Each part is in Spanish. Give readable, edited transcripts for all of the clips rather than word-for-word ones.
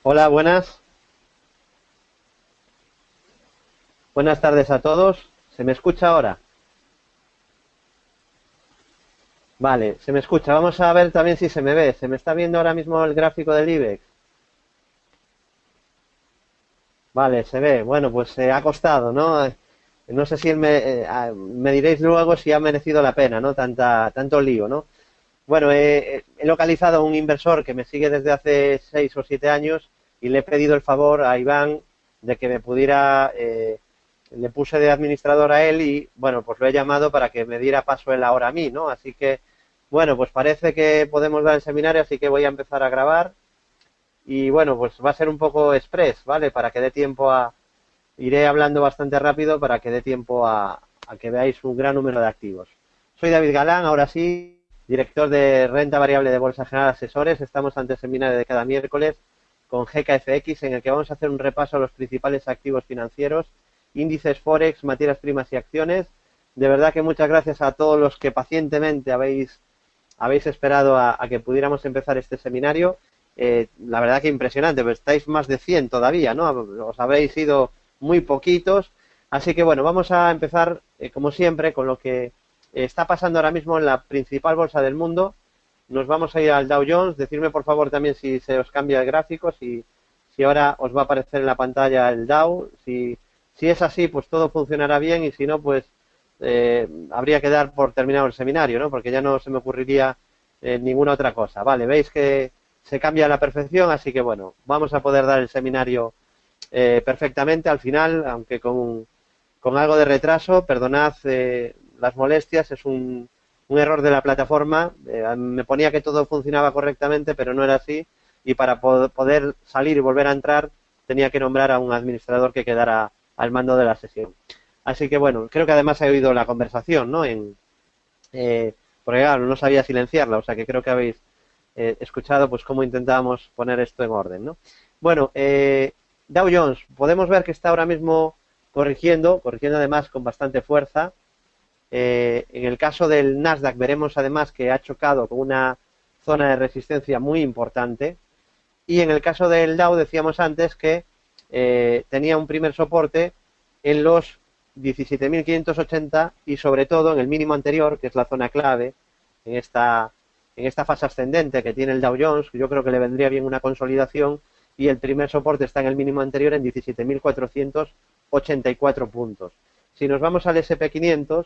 Hola, buenas. Buenas tardes a todos. ¿Se me escucha ahora? Vale, se me escucha. Vamos a ver también si se me ve. ¿Se me está viendo ahora mismo el gráfico del IBEX? Vale, se ve. Bueno, pues ha costado, ¿no? No sé si me diréis luego si ha merecido la pena, ¿no? Tanto lío, ¿no? Bueno, he localizado a un inversor que me sigue desde hace 6 o 7 años y le he pedido el favor a Iván de que me pudiera, le puse de administrador a él y, bueno, pues lo he llamado para que me diera paso él ahora a mí, ¿no? Así que, bueno, pues parece que podemos dar el seminario, así que voy a empezar a grabar y, bueno, pues va a ser un poco express, ¿vale? Para que dé tiempo a, iré hablando bastante rápido para que dé tiempo a que veáis un gran número de activos. Soy David Galán, ahora sí, director de renta variable de Bolsa General Asesores. Estamos ante el seminario de cada miércoles con GKFX en el que vamos a hacer un repaso a los principales activos financieros, índices Forex, materias primas y acciones. De verdad que muchas gracias a todos los que pacientemente habéis esperado a que pudiéramos empezar este seminario. La verdad que impresionante, pues estáis más de 100 todavía, ¿no? Os habéis ido muy poquitos. Así que bueno, vamos a empezar, como siempre, con lo que está pasando ahora mismo en la principal bolsa del mundo. Nos vamos a ir al Dow Jones. Decidme por favor también si se os cambia el gráfico, si ahora os va a aparecer en la pantalla el Dow. Si es así, pues todo funcionará bien y si no, pues habría que dar por terminado el seminario, ¿no? Porque ya no se me ocurriría ninguna otra cosa. Vale, veis que se cambia a la perfección, así que bueno, vamos a poder dar el seminario perfectamente al final, aunque con algo de retraso. Perdonad las molestias, es un error de la plataforma. Me ponía que todo funcionaba correctamente, pero no era así. Y para poder salir y volver a entrar, tenía que nombrar a un administrador que quedara al mando de la sesión. Así que bueno, creo que además he oído la conversación, ¿no? Porque claro, no sabía silenciarla, o sea que creo que habéis escuchado pues cómo intentábamos poner esto en orden, ¿no? Bueno, Dow Jones, podemos ver que está ahora mismo corrigiendo además con bastante fuerza. En el caso del Nasdaq veremos además que ha chocado con una zona de resistencia muy importante. Y en el caso del Dow decíamos antes que tenía un primer soporte en los 17.580 y sobre todo en el mínimo anterior, que es la zona clave en esta fase ascendente que tiene el Dow Jones. Yo creo que le vendría bien una consolidación y el primer soporte está en el mínimo anterior en 17.484 puntos. Si nos vamos al SP500,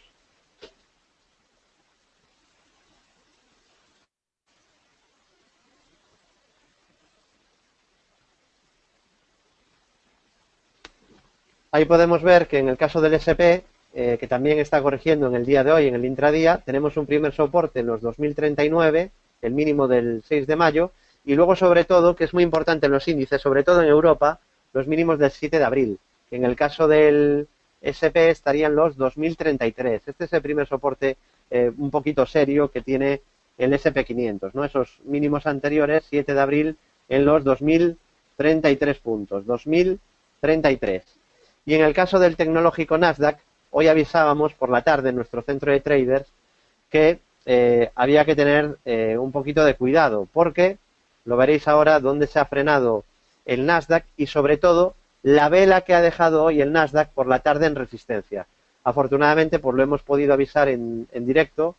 ahí podemos ver que en el caso del SP, que también está corrigiendo en el día de hoy, en el intradía, tenemos un primer soporte en los 2039, el mínimo del 6 de mayo, y luego sobre todo, que es muy importante en los índices, sobre todo en Europa, los mínimos del 7 de abril, que en el caso del SP estarían los 2033. Este es el primer soporte un poquito serio que tiene el SP500, ¿no? Esos mínimos anteriores, 7 de abril, en los 2033 puntos, 2033. Y en el caso del tecnológico Nasdaq, hoy avisábamos por la tarde en nuestro centro de traders que había que tener un poquito de cuidado, porque lo veréis ahora donde se ha frenado el Nasdaq y sobre todo la vela que ha dejado hoy el Nasdaq por la tarde en resistencia. Afortunadamente, pues lo hemos podido avisar en directo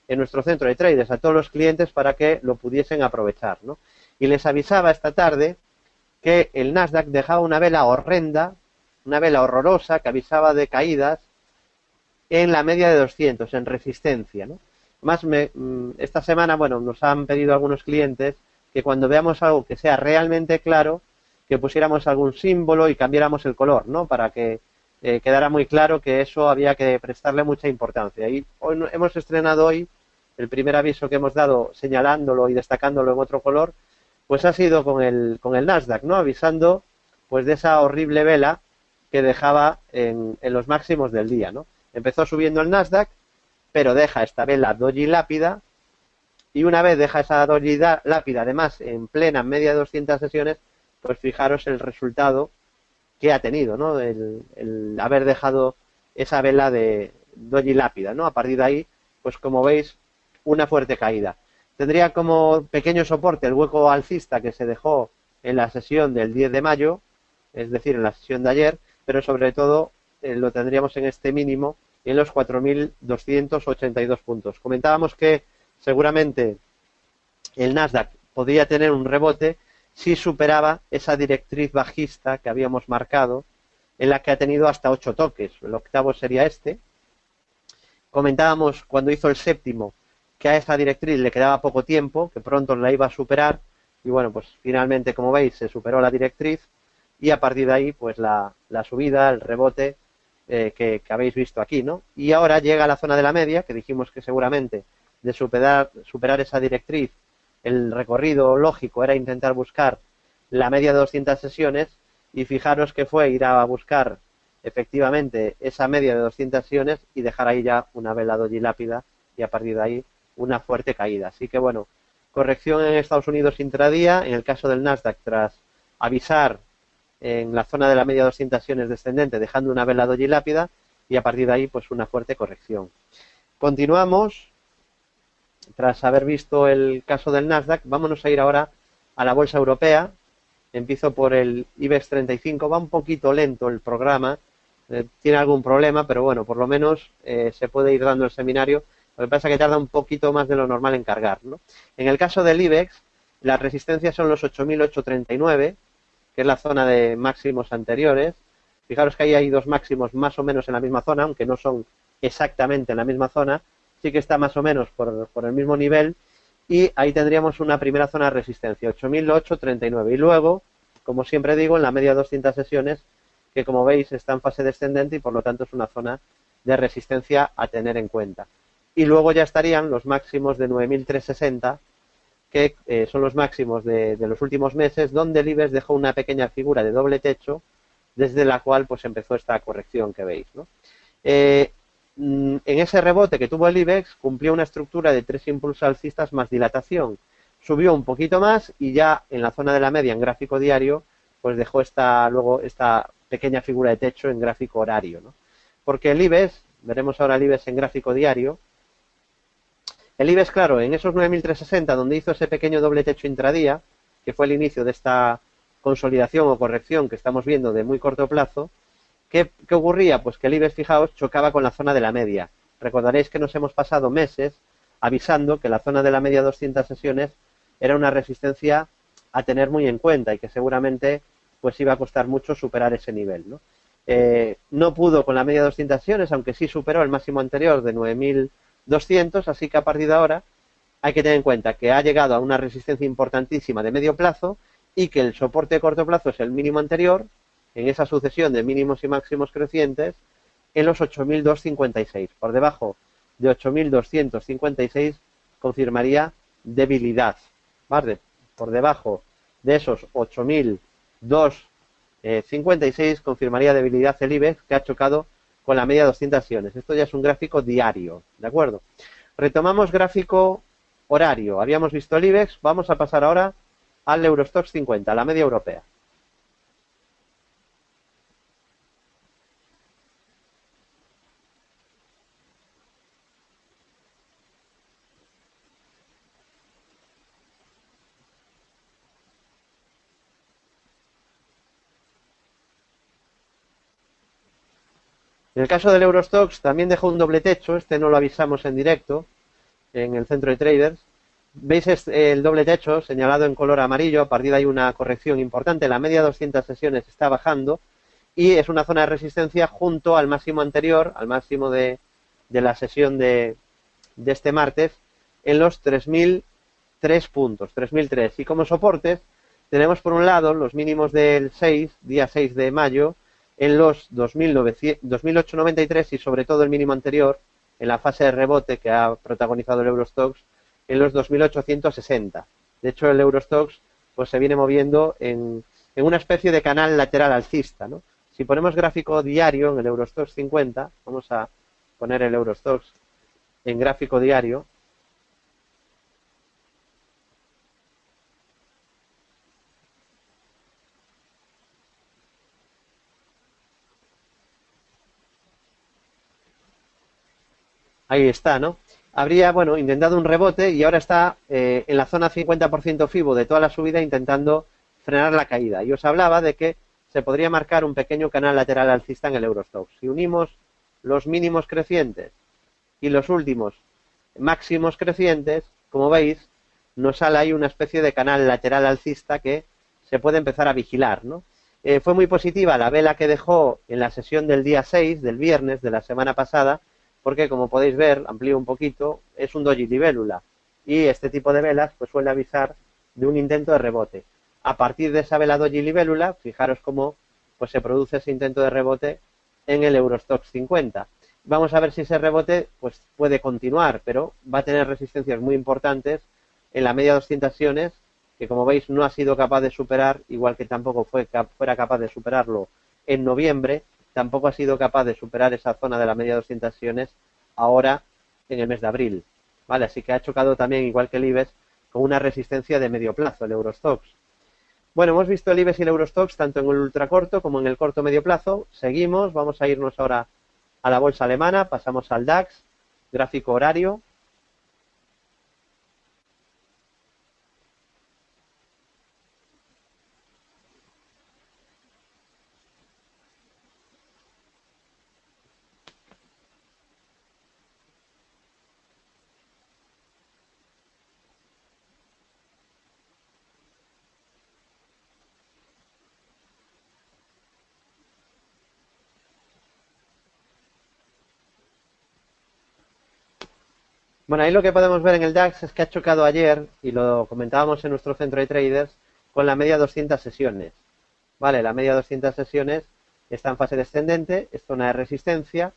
en nuestro centro de traders a todos los clientes para que lo pudiesen aprovechar, ¿no? Y les avisaba esta tarde que el Nasdaq dejaba una vela horrenda, una vela horrorosa que avisaba de caídas en la media de 200, en resistencia, ¿no? Más esta semana, bueno, nos han pedido algunos clientes que cuando veamos algo que sea realmente claro, que pusiéramos algún símbolo y cambiáramos el color, ¿no? Para que quedara muy claro que eso había que prestarle mucha importancia. Y hoy hemos estrenado hoy el primer aviso que hemos dado señalándolo y destacándolo en otro color, pues ha sido con el Nasdaq, ¿no? Avisando pues de esa horrible vela que dejaba en los máximos del día, ¿no? Empezó subiendo el Nasdaq, pero deja esta vela doji lápida y una vez deja esa doji lápida, además en plena media de 200 sesiones, pues fijaros el resultado que ha tenido, ¿no? El haber dejado esa vela de doji lápida, ¿no? A partir de ahí, pues como veis, una fuerte caída. Tendría como pequeño soporte el hueco alcista que se dejó en la sesión del 10 de mayo, es decir, en la sesión de ayer, pero sobre todo lo tendríamos en este mínimo en los 4.282 puntos. Comentábamos que seguramente el Nasdaq podría tener un rebote si superaba esa directriz bajista que habíamos marcado, en la que ha tenido hasta 8 toques. El octavo sería este. Comentábamos cuando hizo el séptimo que a esa directriz le quedaba poco tiempo, que pronto la iba a superar, y bueno, pues finalmente, como veis, se superó la directriz, y a partir de ahí, pues la subida, el rebote que habéis visto aquí, ¿no? Y ahora llega a la zona de la media, que dijimos que seguramente de superar esa directriz, el recorrido lógico era intentar buscar la media de 200 sesiones, y fijaros que fue ir a buscar efectivamente esa media de 200 sesiones y dejar ahí ya una vela doji lápida, y a partir de ahí una fuerte caída. Así que bueno, corrección en Estados Unidos intradía, en el caso del Nasdaq tras avisar en la zona de la media de 200 sesiones descendente, dejando una vela doji lápida, y a partir de ahí pues una fuerte corrección. Continuamos, tras haber visto el caso del Nasdaq, vámonos a ir ahora a la bolsa europea. Empiezo por el IBEX 35, va un poquito lento el programa, tiene algún problema, pero bueno, por lo menos se puede ir dando el seminario. Lo que pasa es que tarda un poquito más de lo normal en cargar, ¿no? En el caso del IBEX, las resistencias son los 8.839, que es la zona de máximos anteriores. Fijaros que ahí hay dos máximos más o menos en la misma zona, aunque no son exactamente en la misma zona, sí que está más o menos por el mismo nivel, y ahí tendríamos una primera zona de resistencia, 8.839. Y luego, como siempre digo, en la media de 200 sesiones, que como veis está en fase descendente y por lo tanto es una zona de resistencia a tener en cuenta. Y luego ya estarían los máximos de 9.360, que son los máximos de los últimos meses, donde el IBEX dejó una pequeña figura de doble techo, desde la cual pues empezó esta corrección que veis, ¿no? En ese rebote que tuvo el IBEX, cumplió una estructura de 3 impulsos alcistas más dilatación. Subió un poquito más y ya en la zona de la media en gráfico diario, pues dejó luego esta pequeña figura de techo en gráfico horario, ¿no? Porque el IBEX, veremos ahora el IBEX en gráfico diario, el IBEX, claro, en esos 9.360, donde hizo ese pequeño doble techo intradía, que fue el inicio de esta consolidación o corrección que estamos viendo de muy corto plazo, ¿qué ocurría? Pues que el IBEX, fijaos, chocaba con la zona de la media. Recordaréis que nos hemos pasado meses avisando que la zona de la media 200 sesiones era una resistencia a tener muy en cuenta y que seguramente pues iba a costar mucho superar ese nivel, ¿no? No pudo con la media 200 sesiones, aunque sí superó el máximo anterior de 9.200, así que a partir de ahora hay que tener en cuenta que ha llegado a una resistencia importantísima de medio plazo y que el soporte de corto plazo es el mínimo anterior, en esa sucesión de mínimos y máximos crecientes, en los 8.256. Por debajo de 8.256 confirmaría debilidad, ¿vale? Por debajo de esos 8.256 confirmaría debilidad el IBEX, que ha chocado con la media de 200 sesiones. Esto ya es un gráfico diario, ¿de acuerdo? Retomamos gráfico horario. Habíamos visto el IBEX, vamos a pasar ahora al Eurostoxx 50, la media europea. En el caso del Eurostoxx también dejó un doble techo, este no lo avisamos en directo en el centro de traders. Veis el doble techo señalado en color amarillo, a partir de ahí una corrección importante, la media de 200 sesiones está bajando y es una zona de resistencia junto al máximo anterior, al máximo de la sesión de este martes, en los 3.003 puntos, 3.003. Y como soportes tenemos por un lado los mínimos del día 6 de mayo, en los 2.893 y sobre todo el mínimo anterior, en la fase de rebote que ha protagonizado el Eurostoxx, en los 2.860. De hecho, el Eurostoxx pues, se viene moviendo en una especie de canal lateral alcista, ¿no? Si ponemos gráfico diario en el Eurostoxx 50, vamos a poner el Eurostoxx en gráfico diario, ahí está, ¿no? Habría, bueno, intentado un rebote y ahora está en la zona 50% FIBO de toda la subida intentando frenar la caída. Y os hablaba de que se podría marcar un pequeño canal lateral alcista en el Eurostoxx. Si unimos los mínimos crecientes y los últimos máximos crecientes, como veis, nos sale ahí una especie de canal lateral alcista que se puede empezar a vigilar, ¿no? Fue muy positiva la vela que dejó en la sesión del día 6, del viernes de la semana pasada, porque como podéis ver, amplío un poquito, es un doji libélula. Y este tipo de velas pues suele avisar de un intento de rebote. A partir de esa vela doji libélula, fijaros cómo pues se produce ese intento de rebote en el Eurostoxx 50. Vamos a ver si ese rebote pues puede continuar, pero va a tener resistencias muy importantes en la media 200 sesiones, que como veis no ha sido capaz de superar, igual que tampoco fuera capaz de superarlo en noviembre, tampoco ha sido capaz de superar esa zona de la media 200 sesiones ahora en el mes de abril, ¿vale? Así que ha chocado también, igual que el IBEX, con una resistencia de medio plazo, el Eurostoxx. Bueno, hemos visto el IBEX y el Eurostoxx tanto en el ultracorto como en el corto medio plazo. Seguimos, vamos a irnos ahora a la bolsa alemana, pasamos al DAX, gráfico horario. Bueno, ahí lo que podemos ver en el DAX es que ha chocado ayer, y lo comentábamos en nuestro centro de traders, con la media 200 sesiones. Vale, la media 200 sesiones está en fase descendente, es zona de resistencia,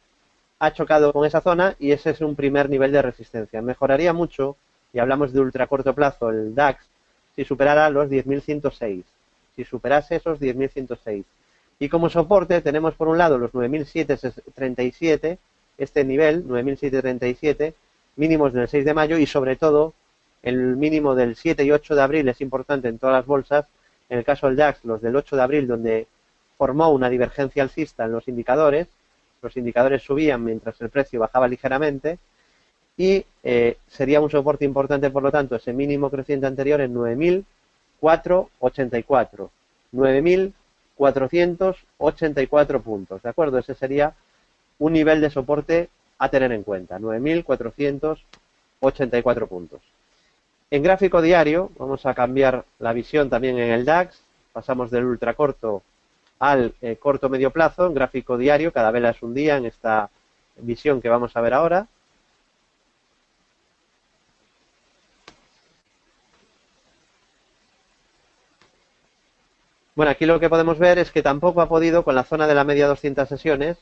ha chocado con esa zona y ese es un primer nivel de resistencia. Mejoraría mucho, y hablamos de ultra corto plazo, el DAX, si superara los 10.106, si superase esos 10.106. Y como soporte tenemos por un lado los 9.737, este nivel, 9.737, mínimos del 6 de mayo y sobre todo el mínimo del 7 y 8 de abril es importante en todas las bolsas. En el caso del DAX, los del 8 de abril, donde formó una divergencia alcista en los indicadores subían mientras el precio bajaba ligeramente y sería un soporte importante, por lo tanto, ese mínimo creciente anterior en 9.484, 9.484 puntos, ¿de acuerdo? Ese sería un nivel de soporte a tener en cuenta, 9.484 puntos. En gráfico diario, vamos a cambiar la visión también en el DAX, pasamos del ultracorto al corto medio plazo, en gráfico diario, cada vela es un día en esta visión que vamos a ver ahora. Bueno, aquí lo que podemos ver es que tampoco ha podido con la zona de la media 200 sesiones,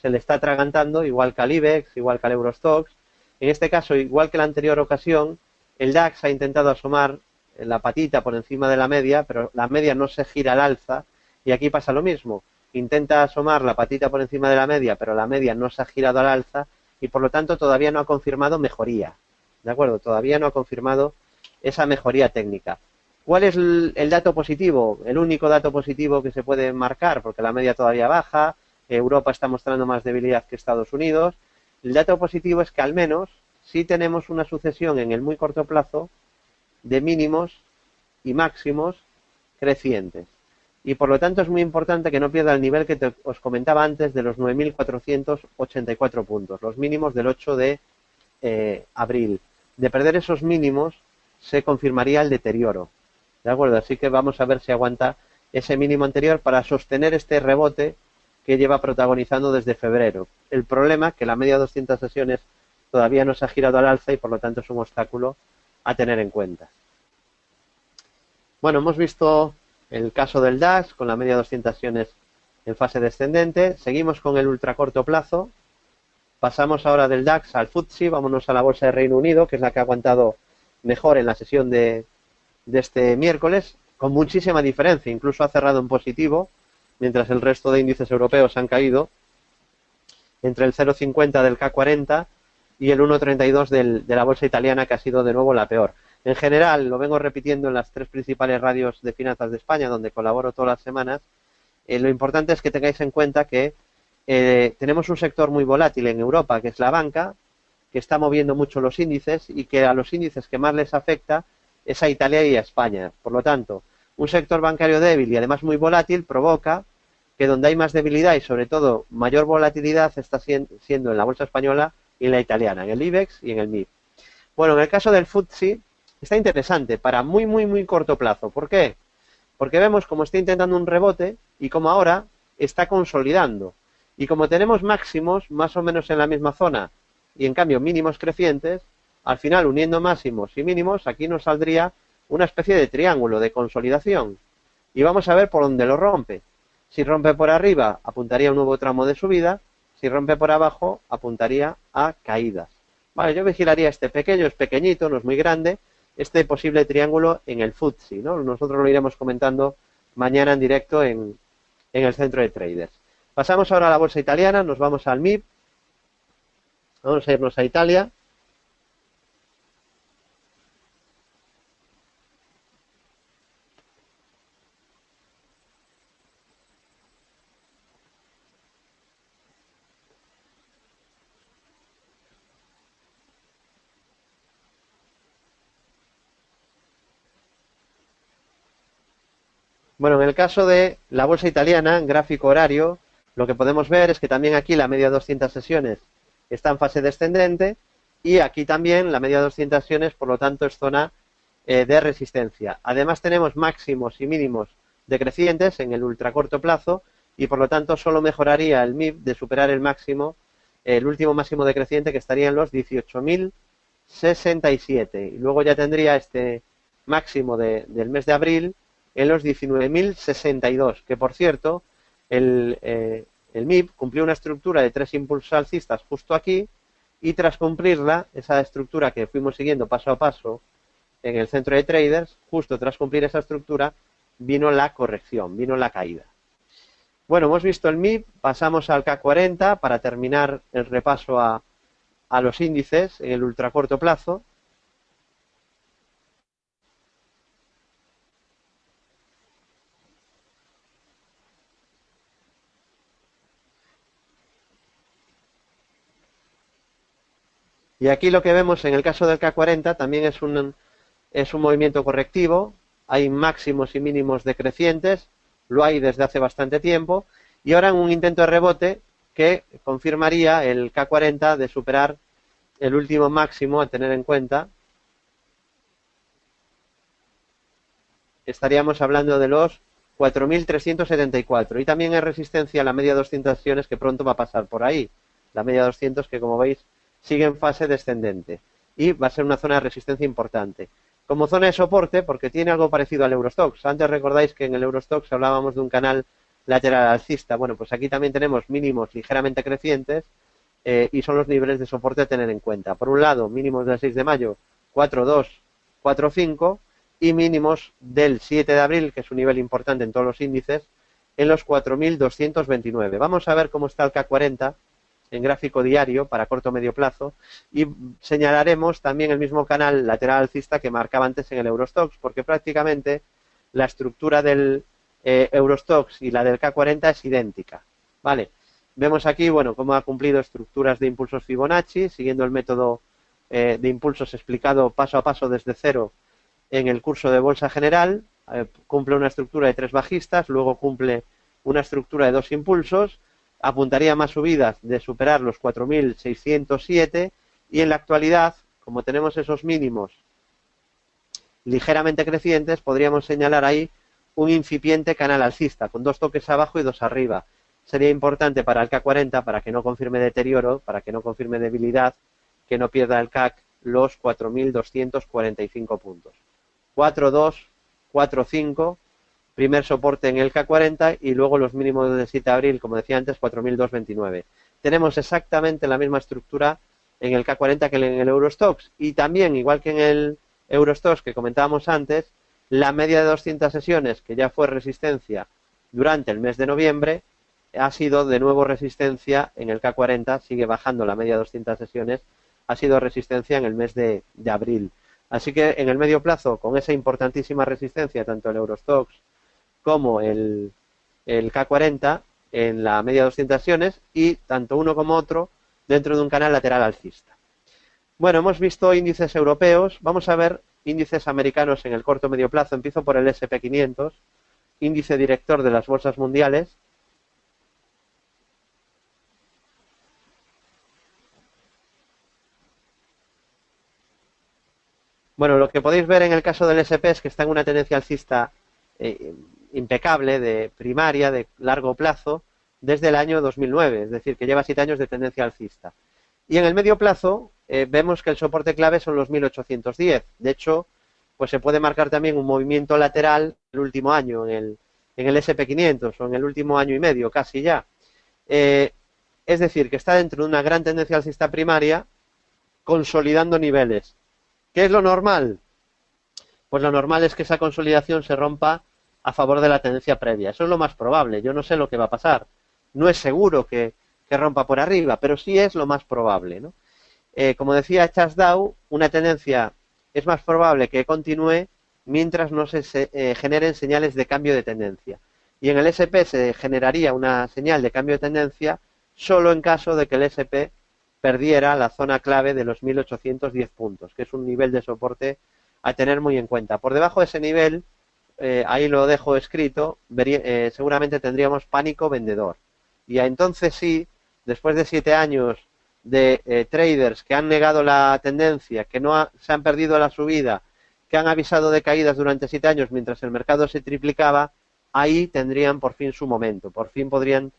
se le está atragantando, igual que al IBEX, igual que al Eurostoxx. En este caso, igual que la anterior ocasión, el DAX ha intentado asomar la patita por encima de la media, pero la media no se gira al alza, y aquí pasa lo mismo. Intenta asomar la patita por encima de la media, pero la media no se ha girado al alza, y por lo tanto todavía no ha confirmado mejoría. ¿De acuerdo? Todavía no ha confirmado esa mejoría técnica. ¿Cuál es el dato positivo? El único dato positivo que se puede marcar, porque la media todavía baja, Europa está mostrando más debilidad que Estados Unidos. El dato positivo es que al menos sí tenemos una sucesión en el muy corto plazo de mínimos y máximos crecientes. Y por lo tanto es muy importante que no pierda el nivel que os comentaba antes de los 9.484 puntos, los mínimos del 8 de abril. De perder esos mínimos se confirmaría el deterioro. ¿De acuerdo? Así que vamos a ver si aguanta ese mínimo anterior para sostener este rebote que lleva protagonizando desde febrero. El problema es que la media 200 sesiones todavía no se ha girado al alza y por lo tanto es un obstáculo a tener en cuenta. Bueno, hemos visto el caso del DAX con la media 200 sesiones en fase descendente. Seguimos con el ultracorto plazo. Pasamos ahora del DAX al FTSE. Vámonos a la bolsa de Reino Unido, que es la que ha aguantado mejor en la sesión de este miércoles, con muchísima diferencia. Incluso ha cerrado en positivo, mientras el resto de índices europeos han caído, entre el 0,50 del K40 y el 1,32 de la bolsa italiana, que ha sido de nuevo la peor. En general, lo vengo repitiendo en las tres principales radios de finanzas de España, donde colaboro todas las semanas, lo importante es que tengáis en cuenta que tenemos un sector muy volátil en Europa, que es la banca, que está moviendo mucho los índices y que a los índices que más les afecta es a Italia y a España. Por lo tanto, un sector bancario débil y además muy volátil provoca que donde hay más debilidad y sobre todo mayor volatilidad está siendo en la bolsa española y en la italiana, en el IBEX y en el MIB. Bueno, en el caso del FTSE está interesante para muy corto plazo. ¿Por qué? Porque vemos como está intentando un rebote y como ahora está consolidando. Y como tenemos máximos más o menos en la misma zona y en cambio mínimos crecientes, al final uniendo máximos y mínimos aquí nos saldría una especie de triángulo de consolidación. Y vamos a ver por dónde lo rompe. Si rompe por arriba, apuntaría a un nuevo tramo de subida. Si rompe por abajo, apuntaría a caídas. Vale, yo vigilaría este pequeño, es pequeñito, no es muy grande, este posible triángulo en el FTSE, ¿no? Nosotros lo iremos comentando mañana en directo en el centro de traders. Pasamos ahora a la bolsa italiana, nos vamos al MIB, vamos a irnos a Italia. Bueno, en el caso de la bolsa italiana, en gráfico horario, lo que podemos ver es que también aquí la media de 200 sesiones está en fase descendente y aquí también la media de 200 sesiones, por lo tanto, es zona de resistencia. Además tenemos máximos y mínimos decrecientes en el ultracorto plazo y por lo tanto solo mejoraría el MIB de superar el máximo, el último máximo decreciente que estaría en los 18.067 y luego ya tendría este máximo del mes de abril en los 19.062, que por cierto el MIB cumplió una estructura de 3 impulsos alcistas justo aquí y tras cumplirla, esa estructura que fuimos siguiendo paso a paso en el centro de traders, justo tras cumplir esa estructura, vino la corrección, vino la caída. Bueno, hemos visto el MIB, pasamos al K40 para terminar el repaso a los índices en el ultracorto plazo. Y aquí lo que vemos en el caso del K40 también es un movimiento correctivo, hay máximos y mínimos decrecientes, lo hay desde hace bastante tiempo, y ahora en un intento de rebote que confirmaría el K40 de superar el último máximo a tener en cuenta. Estaríamos hablando de los 4.374 y también hay resistencia a la media 200 sesiones que pronto va a pasar por ahí. La media 200 que, como veis, sigue en fase descendente y va a ser una zona de resistencia importante. Como zona de soporte, porque tiene algo parecido al Eurostoxx. Antes recordáis que en el Eurostoxx hablábamos de un canal lateral alcista. Bueno, pues aquí también tenemos mínimos ligeramente crecientes y son los niveles de soporte a tener en cuenta. Por un lado, mínimos del 6 de mayo, 4.2, 4.5 y mínimos del 7 de abril, que es un nivel importante en todos los índices, en los 4.229. Vamos a ver cómo está el K40 en gráfico diario para corto o medio plazo y señalaremos también el mismo canal lateral alcista que marcaba antes en el Eurostoxx, porque prácticamente la estructura del Eurostoxx y la del K40 es idéntica. Vale, vemos aquí, bueno, cómo ha cumplido estructuras de impulsos Fibonacci, siguiendo el método de impulsos explicado paso a paso desde cero en el curso de Bolsa General. Cumple una estructura de 3 bajistas, luego cumple una estructura de 2 impulsos, apuntaría a más subidas de superar los 4.607 y en la actualidad, como tenemos esos mínimos ligeramente crecientes, podríamos señalar ahí un incipiente canal alcista con 2 toques abajo y 2 arriba. Sería importante para el K40, para que no confirme deterioro, para que no confirme debilidad, que no pierda el CAC los 4.245 puntos. 4.2, 4.5, primer soporte en el K40 y luego los mínimos del 7 de abril, como decía antes, 4.229. Tenemos exactamente la misma estructura en el K40 que en el Eurostoxx y también, igual que en el Eurostoxx que comentábamos antes, la media de 200 sesiones, que ya fue resistencia durante el mes de noviembre, ha sido de nuevo resistencia en el K40, sigue bajando la media de 200 sesiones, ha sido resistencia en el mes de abril. Así que en el medio plazo, con esa importantísima resistencia, tanto el Eurostoxx como el K40 en la media de 200 sesiones y tanto uno como otro dentro de un canal lateral alcista. Bueno, hemos visto índices europeos, vamos a ver índices americanos en el corto medio plazo. Empiezo por el SP500, índice director de las bolsas mundiales. Bueno, lo que podéis ver en el caso del SP es que está en una tendencia alcista impecable, de primaria, de largo plazo, desde el año 2009, es decir, que lleva 7 años de tendencia alcista. Y en el medio plazo vemos que el soporte clave son los 1810. De hecho, pues se puede marcar también un movimiento lateral el último año en el SP500 o en el último año y medio, casi ya. Es decir, que está dentro de una gran tendencia alcista primaria, consolidando niveles. ¿Qué es lo normal? Pues lo normal es que esa consolidación se rompa a favor de la tendencia previa. Eso es lo más probable. Yo no sé lo que va a pasar. No es seguro que rompa por arriba, pero sí es lo más probable, ¿no? Como decía Charles Dow, una tendencia es más probable que continúe mientras no se generen señales de cambio de tendencia. Y en el SP se generaría una señal de cambio de tendencia solo en caso de que el SP perdiera la zona clave de los 1810 puntos, que es un nivel de soporte a tener muy en cuenta. Por debajo de ese nivel, ahí lo dejo escrito, seguramente tendríamos pánico vendedor. Y entonces sí, después de 7 años de traders que han negado la tendencia, que no se han perdido la subida, que han avisado de caídas durante 7 años mientras el mercado se triplicaba, ahí tendrían por fin su momento, por fin podrían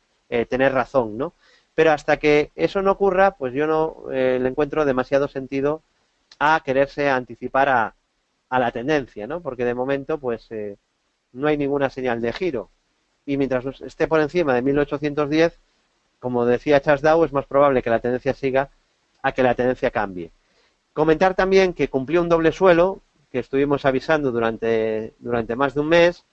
tener razón, ¿no? Pero hasta que eso no ocurra, pues yo no le encuentro demasiado sentido a quererse anticipar a la tendencia, ¿no? Porque de momento, pues no hay ninguna señal de giro. Y mientras esté por encima de 1810, como decía Charles Dow, es más probable que la tendencia siga a que la tendencia cambie. Comentar también que cumplió un doble suelo, que estuvimos avisando durante más de un mes,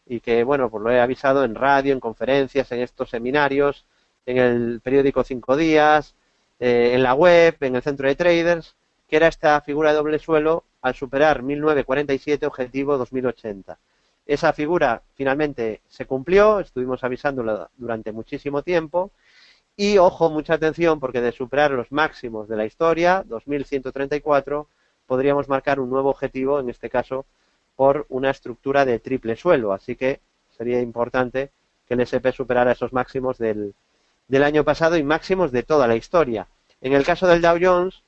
y que, bueno, pues lo he avisado en radio, en conferencias, en estos seminarios, en el periódico 5 días, en la web, en el centro de traders, que era esta figura de doble suelo al superar 1947, objetivo 2080. Esa figura finalmente se cumplió, estuvimos avisándola durante muchísimo tiempo, y ojo, mucha atención, porque de superar los máximos de la historia, 2134, podríamos marcar un nuevo objetivo, en este caso por una estructura de triple suelo, así que sería importante que el SP superara esos máximos del año pasado y máximos de toda la historia. En el caso del Dow Jones,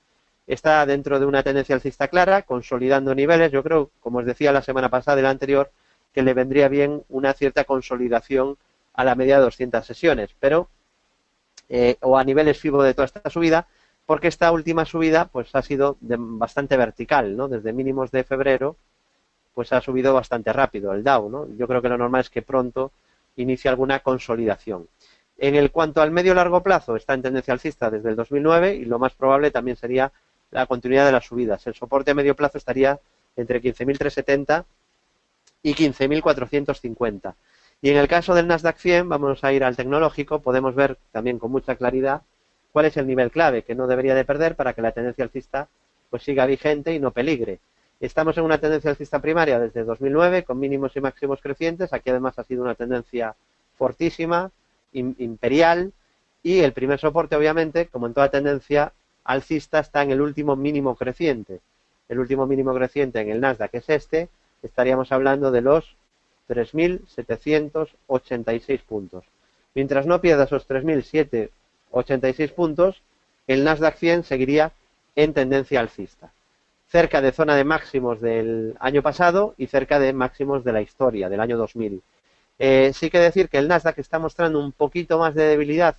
está dentro de una tendencia alcista clara, consolidando niveles. Yo creo, como os decía la semana pasada y la anterior, que le vendría bien una cierta consolidación a la media de 200 sesiones, pero o a niveles FIBO de toda esta subida, porque esta última subida pues ha sido bastante vertical, ¿no? Desde mínimos de febrero pues ha subido bastante rápido el Dow, ¿no? Yo creo que lo normal es que pronto inicie alguna consolidación. En el cuanto al medio largo plazo, está en tendencia alcista desde el 2009 y lo más probable también sería la continuidad de las subidas. El soporte a medio plazo estaría entre 15.370 y 15.450. Y en el caso del Nasdaq 100, vamos a ir al tecnológico, podemos ver también con mucha claridad cuál es el nivel clave que no debería de perder para que la tendencia alcista pues siga vigente y no peligre. Estamos en una tendencia alcista primaria desde 2009 con mínimos y máximos crecientes. Aquí además ha sido una tendencia fortísima, imperial, y el primer soporte obviamente, como en toda tendencia alcista, está en el último mínimo creciente. El último mínimo creciente en el Nasdaq es este, estaríamos hablando de los 3.786 puntos. Mientras no pierda esos 3.786 puntos, el Nasdaq 100 seguiría en tendencia alcista, cerca de zona de máximos del año pasado y cerca de máximos de la historia, del año 2000. Sí que decir que el Nasdaq está mostrando un poquito más de debilidad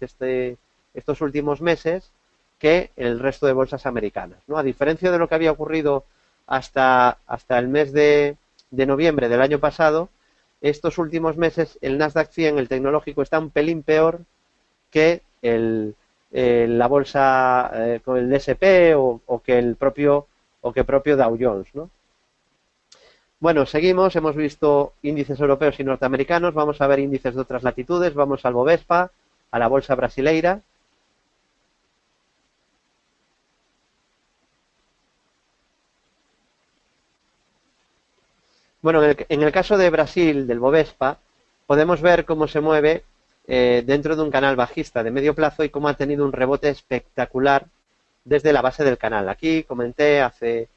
estos últimos meses que el resto de bolsas americanas, ¿no? A diferencia de lo que había ocurrido hasta el mes de noviembre del año pasado, estos últimos meses el Nasdaq 100, el tecnológico, está un pelín peor que la bolsa con el SP o que el propio Dow Jones, ¿no? Bueno, seguimos, hemos visto índices europeos y norteamericanos, vamos a ver índices de otras latitudes, vamos al Bovespa, a la bolsa brasileira. Bueno, en el caso de Brasil, del Bovespa, podemos ver cómo se mueve dentro de un canal bajista de medio plazo y cómo ha tenido un rebote espectacular desde la base del canal. Aquí comenté hace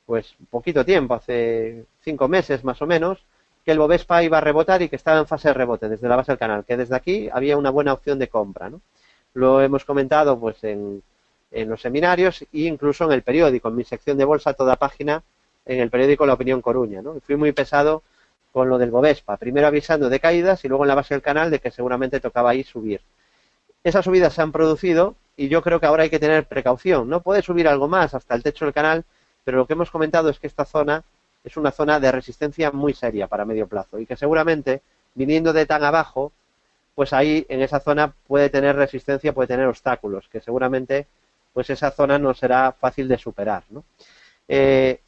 pues poquito tiempo, hace 5 meses más o menos, que el Bovespa iba a rebotar y que estaba en fase de rebote desde la base del canal, que desde aquí había una buena opción de compra, ¿no? Lo hemos comentado pues en los seminarios e incluso en el periódico, en mi sección de bolsa toda página, en el periódico La Opinión Coruña, ¿no? Fui muy pesado con lo del Bovespa, primero avisando de caídas y luego en la base del canal de que seguramente tocaba ahí subir. Esas subidas se han producido y yo creo que ahora hay que tener precaución. No puede subir algo más hasta el techo del canal, pero lo que hemos comentado es que esta zona es una zona de resistencia muy seria para medio plazo y que seguramente, viniendo de tan abajo, pues ahí en esa zona puede tener resistencia, puede tener obstáculos, que seguramente pues esa zona no será fácil de superar, ¿no?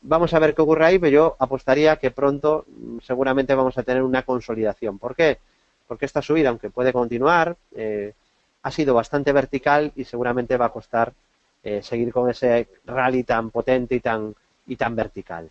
Vamos a ver qué ocurre ahí, pero yo apostaría que pronto seguramente vamos a tener una consolidación. ¿Por qué? Porque esta subida, aunque puede continuar, ha sido bastante vertical y seguramente va a costar seguir con ese rally tan potente y tan vertical.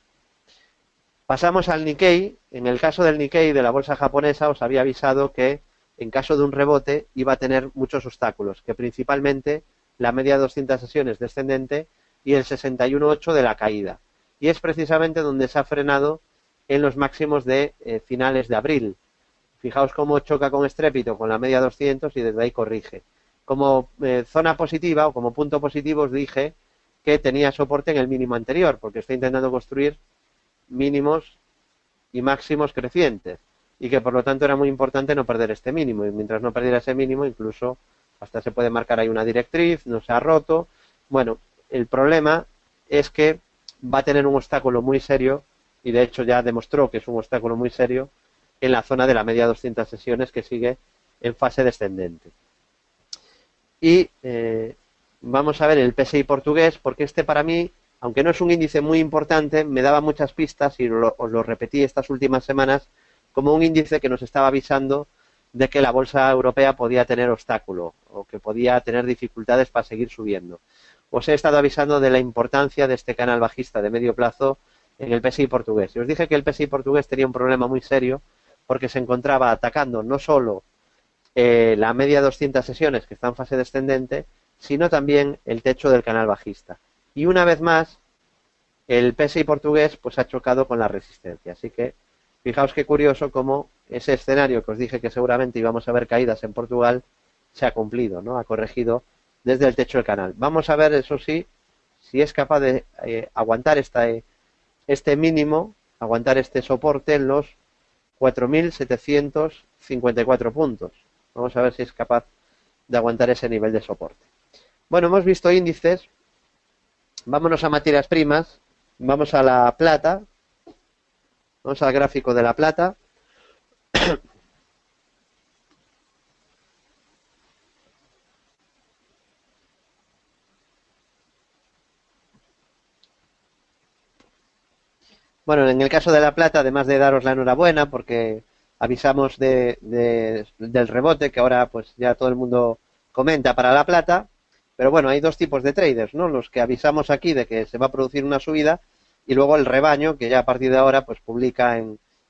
Pasamos al Nikkei. En el caso del Nikkei de la bolsa japonesa os había avisado que en caso de un rebote iba a tener muchos obstáculos, que principalmente la media de 200 sesiones descendente y el 61.8 de la caída. Y es precisamente donde se ha frenado en los máximos de finales de abril. Fijaos cómo choca con estrépito con la media 200 y desde ahí corrige. Como zona positiva o como punto positivo os dije que tenía soporte en el mínimo anterior, porque está intentando construir mínimos y máximos crecientes y que por lo tanto era muy importante no perder este mínimo, y mientras no perdiera ese mínimo incluso hasta se puede marcar ahí una directriz, no se ha roto. Bueno, el problema es que va a tener un obstáculo muy serio, y de hecho ya demostró que es un obstáculo muy serio en la zona de la media 200 sesiones, que sigue en fase descendente. Y vamos a ver el PSI portugués, porque este para mí, aunque no es un índice muy importante, me daba muchas pistas y os lo repetí estas últimas semanas como un índice que nos estaba avisando de que la bolsa europea podía tener obstáculo o que podía tener dificultades para seguir subiendo. Os he estado avisando de la importancia de este canal bajista de medio plazo en el PSI portugués. Y os dije que el PSI portugués tenía un problema muy serio porque se encontraba atacando no solo la media 200 sesiones, que está en fase descendente, sino también el techo del canal bajista. Y una vez más, el PSI portugués pues ha chocado con la resistencia. Así que fijaos qué curioso cómo ese escenario que os dije que seguramente íbamos a ver caídas en Portugal se ha cumplido, ¿no? Ha corregido desde el techo del canal. Vamos a ver, eso sí, si es capaz de aguantar este mínimo, aguantar este soporte en los 4.754 puntos. Vamos a ver si es capaz de aguantar ese nivel de soporte. Bueno, hemos visto índices. Vámonos a materias primas. Vamos a la plata. Vamos al gráfico de la plata. Bueno, en el caso de la plata, además de daros la enhorabuena, porque avisamos del rebote que ahora pues ya todo el mundo comenta para la plata, pero bueno, hay dos tipos de traders, ¿no? Los que avisamos aquí de que se va a producir una subida y luego el rebaño, que ya a partir de ahora pues publica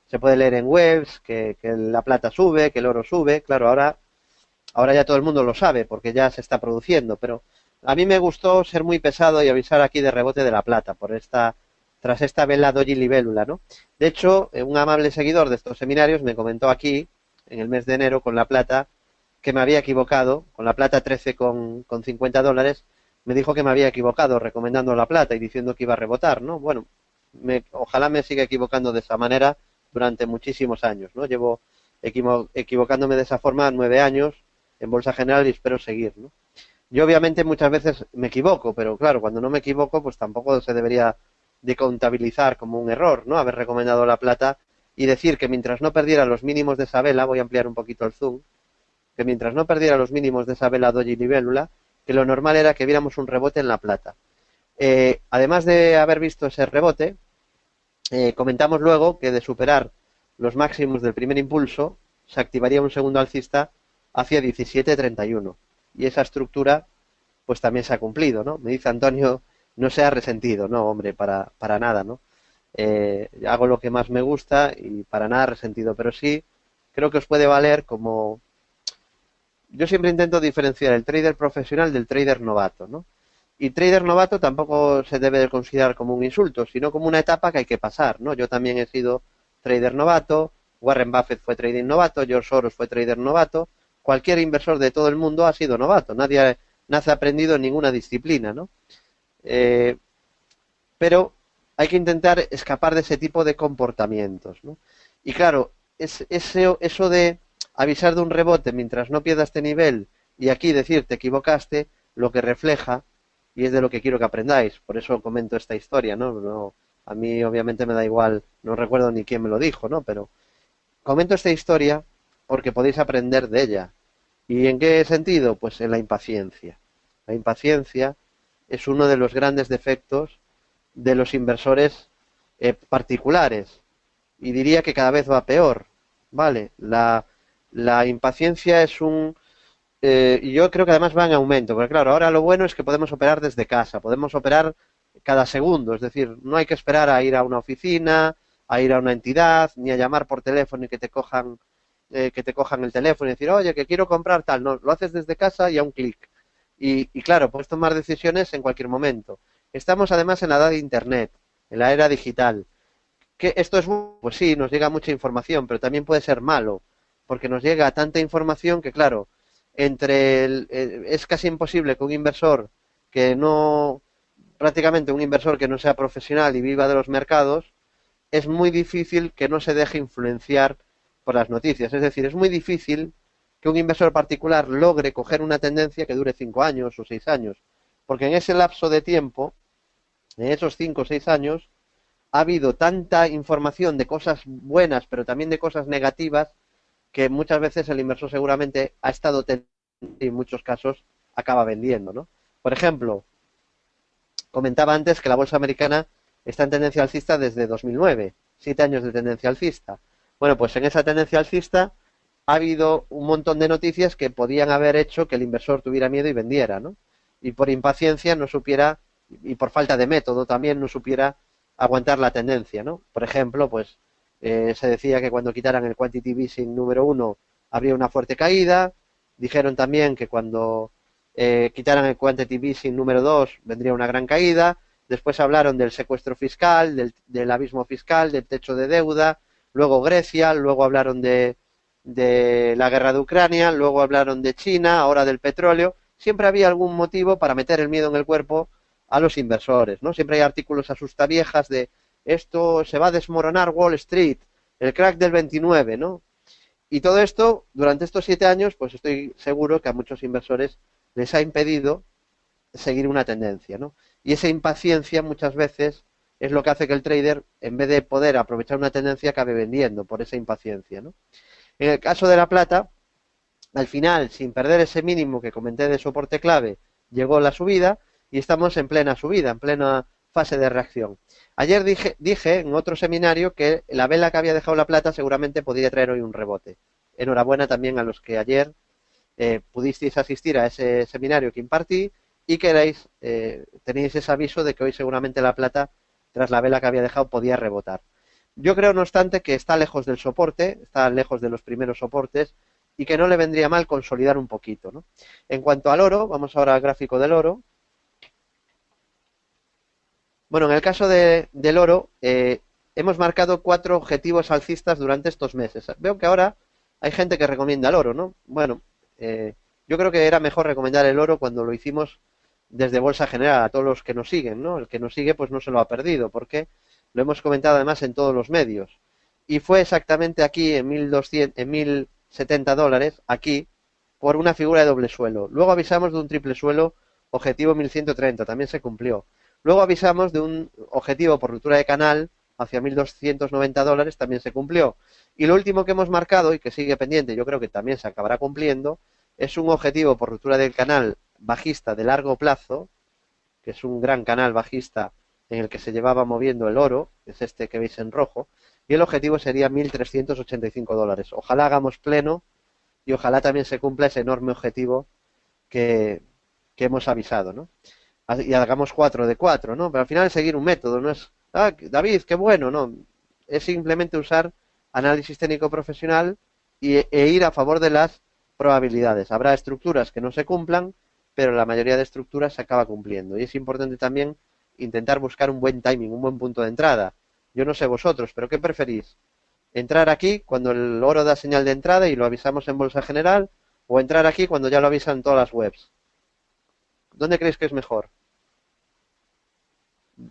se puede leer en webs que la plata sube, que el oro sube. Claro, ahora ya todo el mundo lo sabe porque ya se está produciendo, pero a mí me gustó ser muy pesado y avisar aquí de rebote de la plata tras esta vela doji libélula, ¿no? De hecho, un amable seguidor de estos seminarios me comentó aquí, en el mes de enero, con la plata, que me había equivocado, con la plata 13 con $50, me dijo que me había equivocado recomendando la plata y diciendo que iba a rebotar, ¿no? Bueno, ojalá me siga equivocando de esa manera durante muchísimos años, ¿no? Llevo equivocándome de esa forma 9 años en Bolsa General y espero seguir, ¿no? Yo obviamente muchas veces me equivoco, pero claro, cuando no me equivoco, pues tampoco se debería de contabilizar como un error, ¿no? Haber recomendado la plata y decir que mientras no perdiera los mínimos de esa vela, voy a ampliar un poquito el zoom, que mientras no perdiera los mínimos de esa vela doji libélula, que lo normal era que viéramos un rebote en la plata. Además de haber visto ese rebote, comentamos luego que de superar los máximos del primer impulso, se activaría un segundo alcista hacia 17.31. Y esa estructura, pues también se ha cumplido, ¿no? Me dice Antonio, no se ha resentido, no, hombre, para nada, ¿no? Hago lo que más me gusta y para nada resentido, pero sí creo que os puede valer como... Yo siempre intento diferenciar el trader profesional del trader novato, ¿no? Y trader novato tampoco se debe de considerar como un insulto, sino como una etapa que hay que pasar, ¿no? Yo también he sido trader novato, Warren Buffett fue trader novato, George Soros fue trader novato, cualquier inversor de todo el mundo ha sido novato, nadie nace aprendido en ninguna disciplina, ¿no? Eh, pero hay que intentar escapar de ese tipo de comportamientos, ¿no? Y claro, eso de avisar de un rebote mientras no pierdas este nivel y aquí decir te equivocaste, lo que refleja, y es de lo que quiero que aprendáis, por eso comento esta historia, ¿no? A mí obviamente me da igual, no recuerdo ni quién me lo dijo, ¿no? Pero comento esta historia porque podéis aprender de ella. ¿Y en qué sentido? Pues en la impaciencia. La impaciencia es uno de los grandes defectos de los inversores particulares y diría que cada vez va peor, ¿vale? La impaciencia es y yo creo que además va en aumento, porque claro, ahora lo bueno es que podemos operar desde casa, podemos operar cada segundo, es decir, no hay que esperar a ir a una oficina, a ir a una entidad, ni a llamar por teléfono y que te cojan el teléfono y decir, oye, que quiero comprar tal, no, lo haces desde casa y a un clic. Y claro, puedes tomar decisiones en cualquier momento. Estamos además en la edad de Internet, en la era digital. ¿Que esto es bueno? Pues sí, nos llega mucha información, pero también puede ser malo, porque nos llega tanta información que, claro, es casi imposible que un inversor que no, prácticamente un inversor que no sea profesional y viva de los mercados, es muy difícil que no se deje influenciar por las noticias. Es decir, es muy difícil que un inversor particular logre coger una tendencia que dure 5 años o 6 años, porque en ese lapso de tiempo, en esos 5 o 6 años, ha habido tanta información de cosas buenas, pero también de cosas negativas, que muchas veces el inversor seguramente ha estado y en muchos casos acaba vendiendo, ¿no? Por ejemplo, comentaba antes que la bolsa americana está en tendencia alcista desde 2009, 7 años de tendencia alcista. Bueno, pues en esa tendencia alcista ha habido un montón de noticias que podían haber hecho que el inversor tuviera miedo y vendiera, ¿no? Y por impaciencia no supiera, y por falta de método también no supiera aguantar la tendencia, ¿no? Por ejemplo, pues se decía que cuando quitaran el quantitative easing número 1 habría una fuerte caída, dijeron también que cuando quitaran el quantitative easing número 2 vendría una gran caída, después hablaron del secuestro fiscal, del abismo fiscal, del techo de deuda, luego Grecia, luego hablaron de la guerra de Ucrania, luego hablaron de China, ahora del petróleo. Siempre había algún motivo para meter el miedo en el cuerpo a los inversores, ¿no? Siempre hay artículos asustaviejas de esto se va a desmoronar Wall Street, el crack del 29, ¿no? Y todo esto, durante estos 7 años, pues estoy seguro que a muchos inversores les ha impedido seguir una tendencia, ¿no? Y esa impaciencia muchas veces es lo que hace que el trader, en vez de poder aprovechar una tendencia, acabe vendiendo por esa impaciencia, ¿no? En el caso de la plata, al final, sin perder ese mínimo que comenté de soporte clave, llegó la subida y estamos en plena subida, en plena fase de reacción. Ayer dije en otro seminario que la vela que había dejado la plata seguramente podría traer hoy un rebote. Enhorabuena también a los que ayer pudisteis asistir a ese seminario que impartí y tenéis ese aviso de que hoy seguramente la plata, tras la vela que había dejado, podía rebotar. Yo creo, no obstante, que está lejos del soporte, está lejos de los primeros soportes y que no le vendría mal consolidar un poquito, ¿no? En cuanto al oro, vamos ahora al gráfico del oro. Bueno, en el caso del oro, hemos marcado 4 objetivos alcistas durante estos meses. Veo que ahora hay gente que recomienda el oro, ¿no? Bueno, yo creo que era mejor recomendar el oro cuando lo hicimos desde Bolsa General a todos los que nos siguen, ¿no? El que nos sigue pues no se lo ha perdido, porque lo hemos comentado además en todos los medios. Y fue exactamente aquí en 1.200, en $1.070, aquí, por una figura de doble suelo. Luego avisamos de un triple suelo, objetivo 1.130, también se cumplió. Luego avisamos de un objetivo por ruptura de canal hacia $1.290, también se cumplió. Y lo último que hemos marcado y que sigue pendiente, yo creo que también se acabará cumpliendo, es un objetivo por ruptura del canal bajista de largo plazo, que es un gran canal bajista en el que se llevaba moviendo el oro, que es este que veis en rojo, y el objetivo sería $1.385. Ojalá hagamos pleno y ojalá también se cumpla ese enorme objetivo que hemos avisado, ¿no? Y hagamos 4 de 4, ¿no? Pero al final es seguir un método, no es, David, qué bueno, ¿no? Es simplemente usar análisis técnico profesional e ir a favor de las probabilidades. Habrá estructuras que no se cumplan, pero la mayoría de estructuras se acaba cumpliendo. Y es importante también intentar buscar un buen timing, un buen punto de entrada. Yo no sé vosotros, pero ¿qué preferís? ¿Entrar aquí cuando el oro da señal de entrada y lo avisamos en Bolsa General? ¿O entrar aquí cuando ya lo avisan todas las webs? ¿Dónde creéis que es mejor?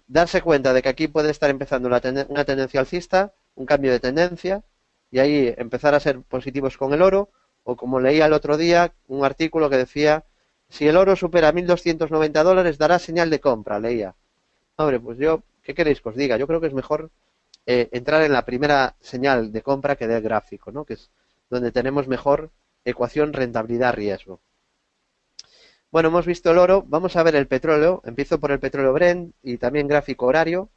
Darse cuenta de que aquí puede estar empezando una tendencia alcista, un cambio de tendencia, y ahí empezar a ser positivos con el oro, o como leía el otro día, un artículo que decía, si el oro supera $1.290, dará señal de compra, leía. Hombre, pues yo, ¿qué queréis que os diga? Yo creo que es mejor entrar en la primera señal de compra que dé el gráfico, ¿no? Que es donde tenemos mejor ecuación rentabilidad-riesgo. Bueno, hemos visto el oro, vamos a ver el petróleo. Empiezo por el petróleo Brent y también gráfico horario.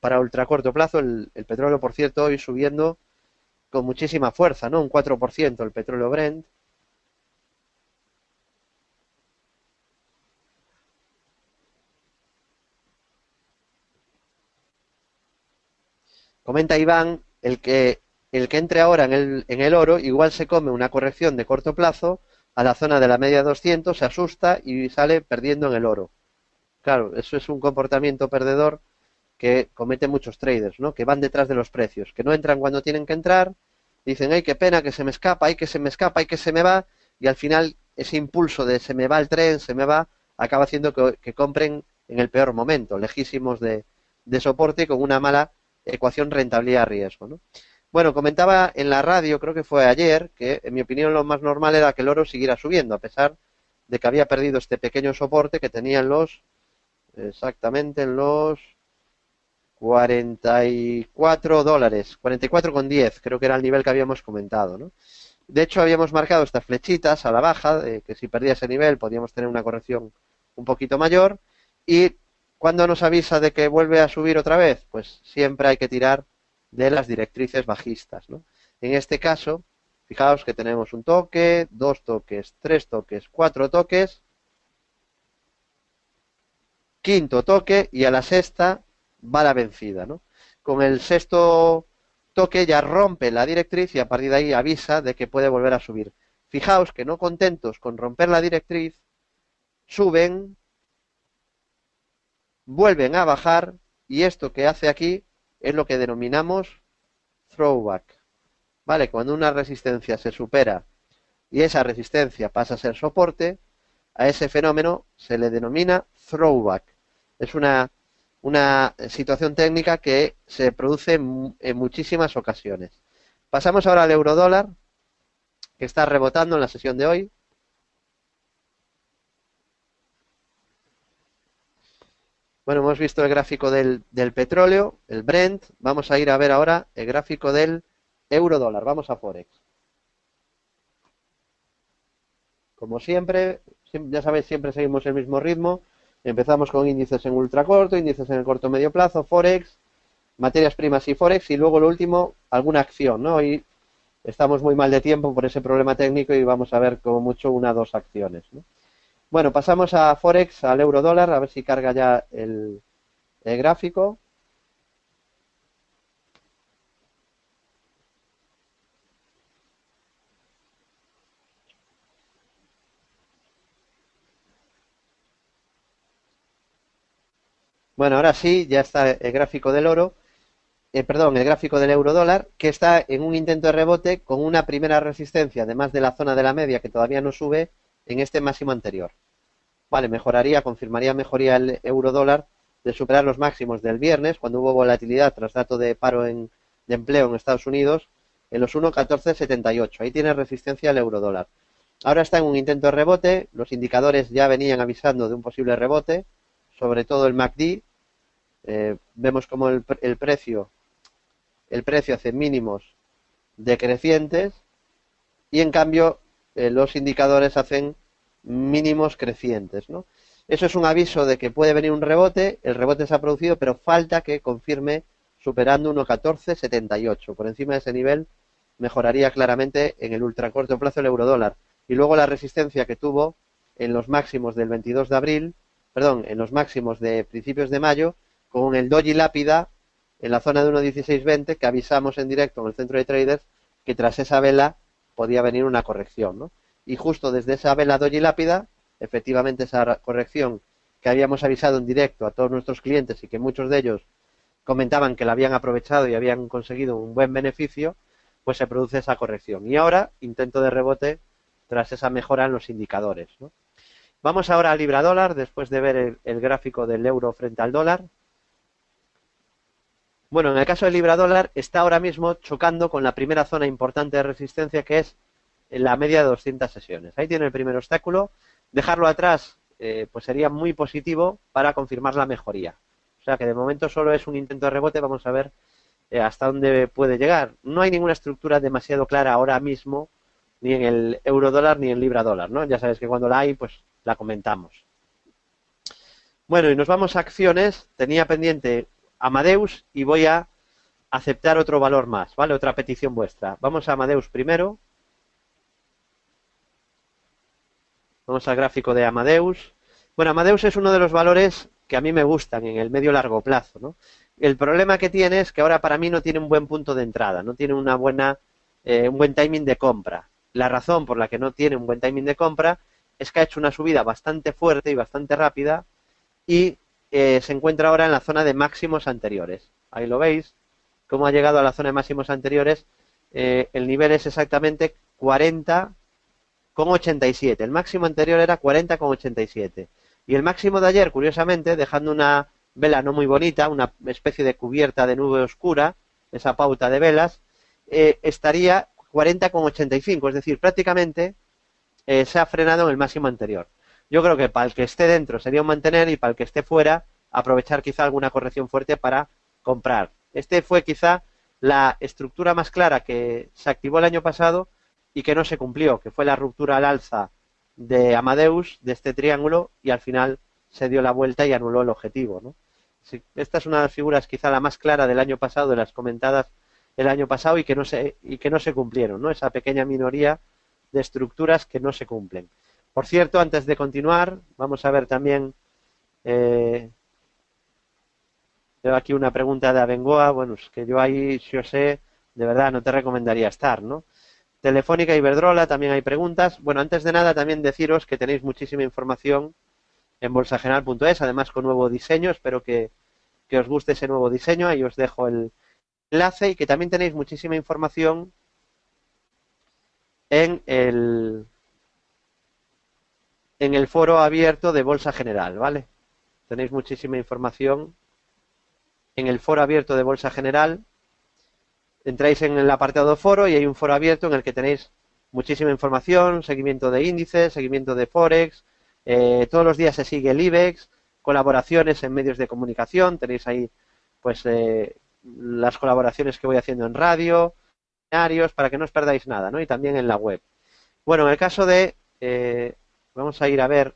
Para ultracorto plazo, el petróleo, por cierto, hoy subiendo con muchísima fuerza, ¿no? Un 4% el petróleo Brent. Comenta Iván, el que entre ahora en el oro, igual se come una corrección de corto plazo a la zona de la media 200, se asusta y sale perdiendo en el oro. Claro, eso es un comportamiento perdedor que cometen muchos traders, ¿no? Que van detrás de los precios, que no entran cuando tienen que entrar, dicen, ay, qué pena, que se me escapa, ay, que se me escapa, ay, que se me va, y al final ese impulso de se me va el tren, se me va, acaba haciendo que compren en el peor momento, lejísimos de soporte con una mala ecuación rentabilidad-riesgo, ¿no? Bueno, comentaba en la radio, creo que fue ayer, que en mi opinión lo más normal era que el oro siguiera subiendo, a pesar de que había perdido este pequeño soporte que tenía exactamente en los $44, 44,10, creo que era el nivel que habíamos comentado, ¿no? De hecho, habíamos marcado estas flechitas a la baja, que si perdía ese nivel podíamos tener una corrección un poquito mayor. Y cuando nos avisa de que vuelve a subir otra vez, pues siempre hay que tirar de las directrices bajistas, ¿no? En este caso, fijaos que tenemos un toque, dos toques, tres toques, cuatro toques, quinto toque y a la sexta va la vencida, ¿no? Con el sexto toque ya rompe la directriz y a partir de ahí avisa de que puede volver a subir. Fijaos que no contentos con romper la directriz, suben, vuelven a bajar y esto que hace aquí es lo que denominamos throwback. ¿Vale? Cuando una resistencia se supera y esa resistencia pasa a ser soporte, a ese fenómeno se le denomina throwback. Es una situación técnica que se produce en muchísimas ocasiones. Pasamos ahora al eurodólar, que está rebotando en la sesión de hoy. Bueno, hemos visto el gráfico del petróleo, el Brent. Vamos a ir a ver ahora el gráfico del eurodólar. Vamos a Forex. Como siempre, ya sabéis, siempre seguimos el mismo ritmo. Empezamos con índices en ultracorto, índices en el corto medio plazo, Forex, materias primas y Forex, y luego lo último, alguna acción, ¿no? Y estamos muy mal de tiempo por ese problema técnico y vamos a ver como mucho una o dos acciones, ¿no? Bueno, pasamos a Forex, al euro dólar, a ver si carga ya el gráfico. Bueno, ahora sí, ya está el gráfico del oro, perdón, el gráfico del euro dólar, que está en un intento de rebote con una primera resistencia, además de la zona de la media que todavía no sube, en este máximo anterior. Vale, mejoraría, confirmaría mejoría el euro dólar de superar los máximos del viernes, cuando hubo volatilidad tras dato de paro de empleo en Estados Unidos, en los 1,1478. Ahí tiene resistencia el euro dólar. Ahora está en un intento de rebote, los indicadores ya venían avisando de un posible rebote, sobre todo el MACD. Vemos como el precio hace mínimos decrecientes y en cambio los indicadores hacen mínimos crecientes, ¿no? Eso es un aviso de que puede venir un rebote, el rebote se ha producido, pero falta que confirme superando 1,1478. Por encima de ese nivel mejoraría claramente en el ultracorto plazo el eurodólar. Y luego la resistencia que tuvo en los máximos del 22 de abril, perdón, en los máximos de principios de mayo, con el doji lápida en la zona de 1,1620, que avisamos en directo en el centro de traders que tras esa vela podía venir una corrección, ¿no? Y justo desde esa vela doji lápida efectivamente esa corrección que habíamos avisado en directo a todos nuestros clientes y que muchos de ellos comentaban que la habían aprovechado y habían conseguido un buen beneficio, pues se produce esa corrección. Y ahora, intento de rebote tras esa mejora en los indicadores, ¿no? Vamos ahora a libra dólar, después de ver el gráfico del euro frente al dólar. Bueno, en el caso del libra dólar está ahora mismo chocando con la primera zona importante de resistencia, que es la media de 200 sesiones. Ahí tiene el primer obstáculo. Dejarlo atrás pues sería muy positivo para confirmar la mejoría. O sea que de momento solo es un intento de rebote. Vamos a ver hasta dónde puede llegar. No hay ninguna estructura demasiado clara ahora mismo, ni en el euro dólar ni en libra dólar, ¿no? Ya sabes que cuando la hay, pues la comentamos. Bueno, y nos vamos a acciones. Tenía pendiente Amadeus y voy a aceptar otro valor más, ¿vale? Otra petición vuestra. Vamos a Amadeus primero. Vamos al gráfico de Amadeus. Bueno, Amadeus es uno de los valores que a mí me gustan en el medio-largo plazo, ¿no? El problema que tiene es que ahora para mí no tiene un buen punto de entrada, no tiene un buen timing de compra. La razón por la que no tiene un buen timing de compra es que ha hecho una subida bastante fuerte y bastante rápida y se encuentra ahora en la zona de máximos anteriores. Ahí lo veis, cómo ha llegado a la zona de máximos anteriores. El nivel es exactamente 40,87. El máximo anterior era 40,87. Y el máximo de ayer, curiosamente, dejando una vela no muy bonita, una especie de cubierta de nube oscura, esa pauta de velas, estaría 40,85. Es decir, prácticamente se ha frenado en el máximo anterior. Yo creo que para el que esté dentro sería un mantener y para el que esté fuera aprovechar quizá alguna corrección fuerte para comprar. Este fue quizá la estructura más clara que se activó el año pasado y que no se cumplió, que fue la ruptura al alza de Amadeus, de este triángulo, y al final se dio la vuelta y anuló el objetivo, ¿no? Sí, esta es una de las figuras quizá la más clara del año pasado, de las comentadas el año pasado y que no se cumplieron, ¿no? Esa pequeña minoría de estructuras que no se cumplen. Por cierto, antes de continuar, vamos a ver también, veo aquí una pregunta de Abengoa, bueno, es que yo ahí, si os sé, de verdad no te recomendaría estar, ¿no? Telefónica, Iberdrola, también hay preguntas. Bueno, antes de nada también deciros que tenéis muchísima información en bolsageneral.es, además con nuevo diseño, espero que os guste ese nuevo diseño, ahí os dejo el enlace y que también tenéis muchísima información en el foro abierto de Bolsa General, ¿vale? Tenéis muchísima información en el foro abierto de Bolsa General. Entráis en el apartado foro y hay un foro abierto en el que tenéis muchísima información, seguimiento de índices, seguimiento de Forex, todos los días se sigue el IBEX, colaboraciones en medios de comunicación, tenéis ahí pues las colaboraciones que voy haciendo en radio, seminarios, para que no os perdáis nada, ¿no? Y también en la web. Bueno, en el caso de, vamos a ir a ver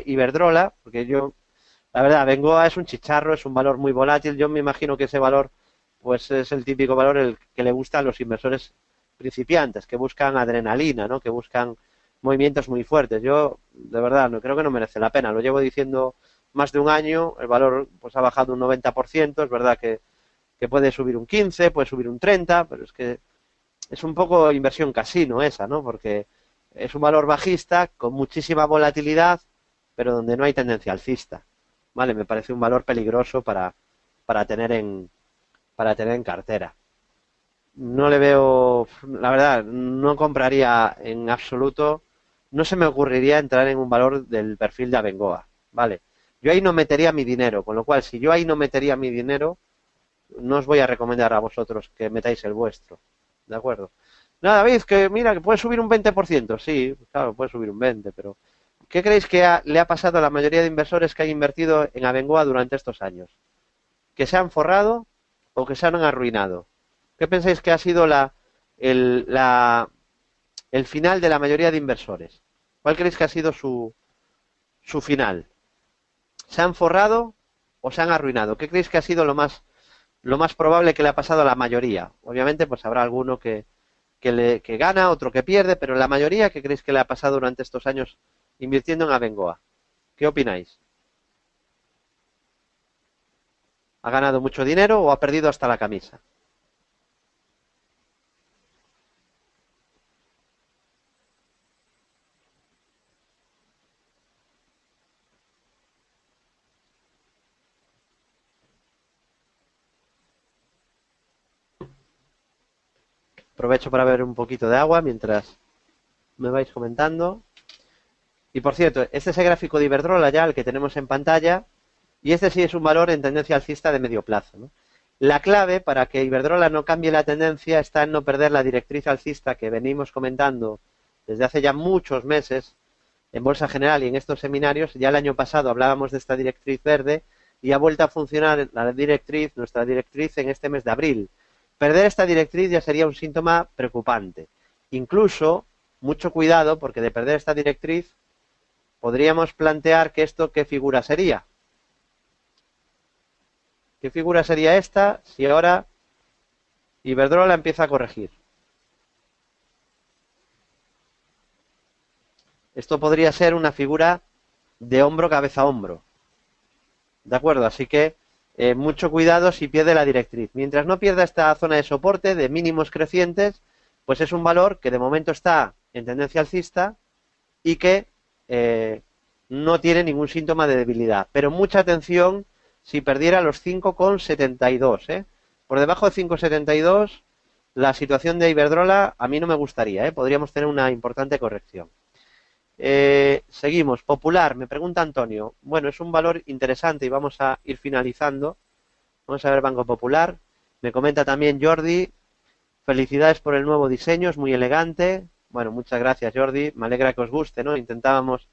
Iberdrola, porque yo, la verdad, Bengoa es un chicharro, es un valor muy volátil, yo me imagino que ese valor pues es el típico valor el que le gusta a los inversores principiantes, que buscan adrenalina, ¿no? Que buscan movimientos muy fuertes. Yo, de verdad, no creo que no merece la pena. Lo llevo diciendo más de un año, el valor pues ha bajado un 90%, es verdad que puede subir un 15, puede subir un 30, pero es que es un poco inversión casino esa, ¿no? Porque es un valor bajista con muchísima volatilidad, pero donde no hay tendencia alcista. Vale, me parece un valor peligroso para tener en cartera. No le veo, la verdad, no compraría en absoluto, no se me ocurriría entrar en un valor del perfil de Abengoa, ¿vale? Yo ahí no metería mi dinero, con lo cual, si yo ahí no metería mi dinero, no os voy a recomendar a vosotros que metáis el vuestro, ¿de acuerdo? No, David, que mira, que puede subir un 20%, sí, claro, puede subir un 20%, pero ¿qué creéis que le ha pasado a la mayoría de inversores que han invertido en Abengoa durante estos años? ¿Que se han forrado o que se han arruinado? ¿Qué pensáis que ha sido el, la- el final de la mayoría de inversores? ¿Cuál creéis que ha sido su final? ¿Se han forrado o se han arruinado? ¿Qué creéis que ha sido lo más probable que le ha pasado a la mayoría? Obviamente, pues habrá alguno que gana, otro que pierde, pero la mayoría, ¿qué creéis que le ha pasado durante estos años invirtiendo en Abengoa? ¿Qué opináis? ¿Ha ganado mucho dinero o ha perdido hasta la camisa? Aprovecho para beber un poquito de agua mientras me vais comentando. Y por cierto, este es el gráfico de Iberdrola ya, el que tenemos en pantalla, y este sí es un valor en tendencia alcista de medio plazo, ¿no? La clave para que Iberdrola no cambie la tendencia está en no perder la directriz alcista que venimos comentando desde hace ya muchos meses en Bolsa General y en estos seminarios. Ya el año pasado hablábamos de esta directriz verde y ha vuelto a funcionar nuestra directriz en este mes de abril. Perder esta directriz ya sería un síntoma preocupante. Incluso, mucho cuidado, porque de perder esta directriz podríamos plantear que esto, ¿qué figura sería? ¿Qué figura sería esta si ahora Iberdrola empieza a corregir? Esto podría ser una figura de hombro, cabeza, hombro. ¿De acuerdo? Así que mucho cuidado si pierde la directriz. Mientras no pierda esta zona de soporte de mínimos crecientes, pues es un valor que de momento está en tendencia alcista y que no tiene ningún síntoma de debilidad. Pero mucha atención si perdiera los 5,72. Por debajo de 5,72, la situación de Iberdrola a mí no me gustaría. Podríamos tener una importante corrección. Seguimos. Popular, me pregunta Antonio. Bueno, es un valor interesante y vamos a ir finalizando. Vamos a ver Banco Popular. Me comenta también Jordi. Felicidades por el nuevo diseño, es muy elegante. Bueno, muchas gracias Jordi. Me alegra que os guste, ¿no? Intentábamos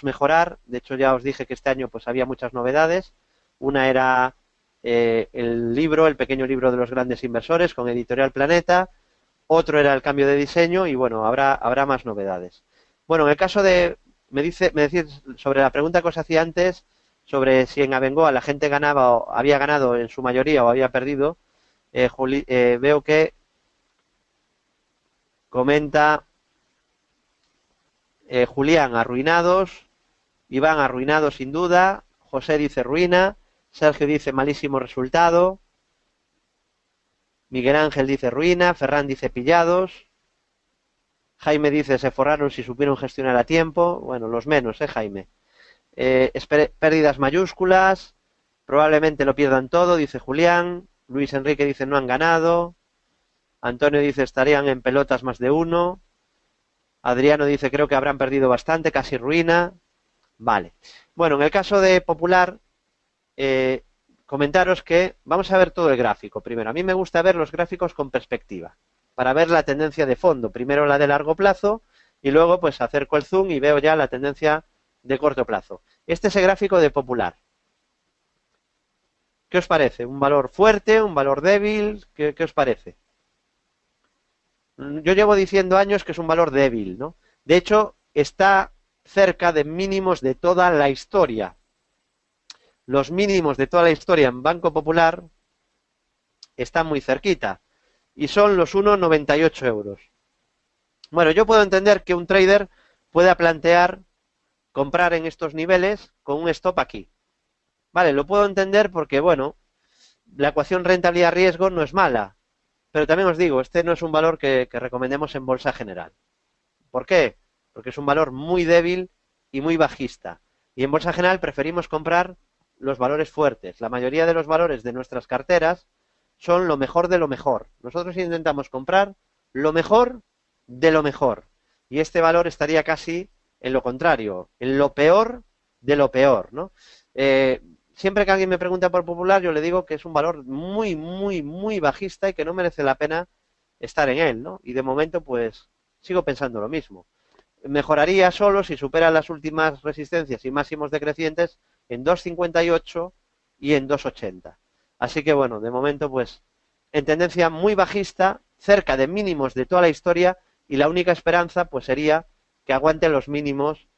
mejorar. De hecho, ya os dije que este año pues había muchas novedades. Una era el pequeño libro de los grandes inversores con Editorial Planeta. Otro era el cambio de diseño y bueno, habrá más novedades. Bueno, en el caso de, me decís sobre la pregunta que os hacía antes, sobre si en Abengoa la gente ganaba o había ganado en su mayoría o había perdido, veo que comenta Julián, arruinados, Iván, arruinado sin duda, José dice ruina, Sergio dice malísimo resultado, Miguel Ángel dice ruina, Ferran dice pillados, Jaime dice se forraron si supieron gestionar a tiempo. Bueno, los menos, Jaime. Pérdidas mayúsculas, probablemente lo pierdan todo, dice Julián. Luis Enrique dice no han ganado. Antonio dice estarían en pelotas más de uno. Adriano dice creo que habrán perdido bastante, casi ruina. Vale. Bueno, en el caso de Popular, comentaros que vamos a ver todo el gráfico primero. A mí me gusta ver los gráficos con perspectiva, para ver la tendencia de fondo. Primero la de largo plazo y luego pues acerco el zoom y veo ya la tendencia de corto plazo. Este es el gráfico de Popular. ¿Qué os parece? ¿Un valor fuerte? ¿Un valor débil? ¿Qué os parece? Yo llevo diciendo años que es un valor débil, ¿no? De hecho, está cerca de mínimos de toda la historia. Los mínimos de toda la historia en Banco Popular están muy cerquita y son los 1,98 euros. Bueno, yo puedo entender que un trader pueda plantear comprar en estos niveles con un stop aquí. Vale, lo puedo entender porque, bueno, la ecuación rentabilidad-riesgo no es mala. Pero también os digo, este no es un valor que recomendemos en Bolsa General. ¿Por qué? Porque es un valor muy débil y muy bajista. Y en Bolsa General preferimos comprar los valores fuertes. La mayoría de los valores de nuestras carteras son lo mejor de lo mejor. Nosotros intentamos comprar lo mejor de lo mejor. Y este valor estaría casi en lo contrario, en lo peor de lo peor, ¿no? Siempre que alguien me pregunta por Popular, yo le digo que es un valor muy, muy, muy bajista y que no merece la pena estar en él, ¿no? Y de momento, pues, sigo pensando lo mismo. Mejoraría solo si supera las últimas resistencias y máximos decrecientes en 2,58 y en 2,80. Así que, bueno, de momento, pues, en tendencia muy bajista, cerca de mínimos de toda la historia, y la única esperanza, pues, sería que aguante los mínimos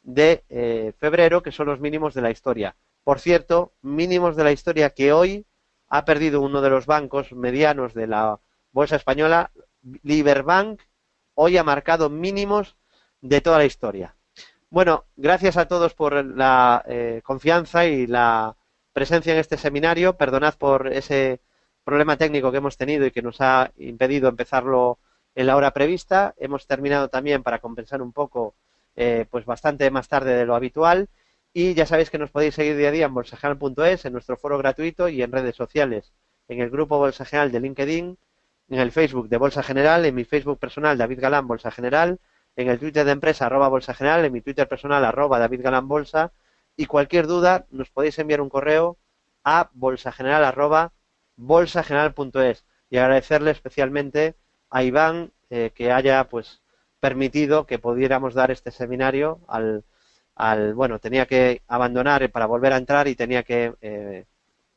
de febrero, que son los mínimos de la historia. Por cierto, mínimos de la historia que hoy ha perdido uno de los bancos medianos de la bolsa española, Liberbank, hoy ha marcado mínimos de toda la historia. Bueno, gracias a todos por la confianza y la presencia en este seminario. Perdonad por ese problema técnico que hemos tenido y que nos ha impedido empezarlo en la hora prevista. Hemos terminado también para compensar un poco, pues bastante más tarde de lo habitual. Y ya sabéis que nos podéis seguir día a día en bolsageneral.es, en nuestro foro gratuito y en redes sociales, en el grupo Bolsa General de LinkedIn en el Facebook de Bolsa General, en mi Facebook personal David Galán Bolsa General, en el Twitter de empresa @Bolsa General, en mi Twitter personal @David Galán Bolsa, y cualquier duda nos podéis enviar un correo a bolsageneral@bolsageneral.es, y agradecerle especialmente a Iván que haya pues permitido que pudiéramos dar este seminario bueno, tenía que abandonar para volver a entrar y tenía que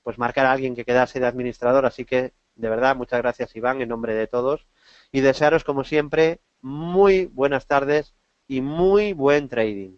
pues marcar a alguien que quedase de administrador, así que de verdad muchas gracias Iván en nombre de todos, y desearos como siempre muy buenas tardes y muy buen trading.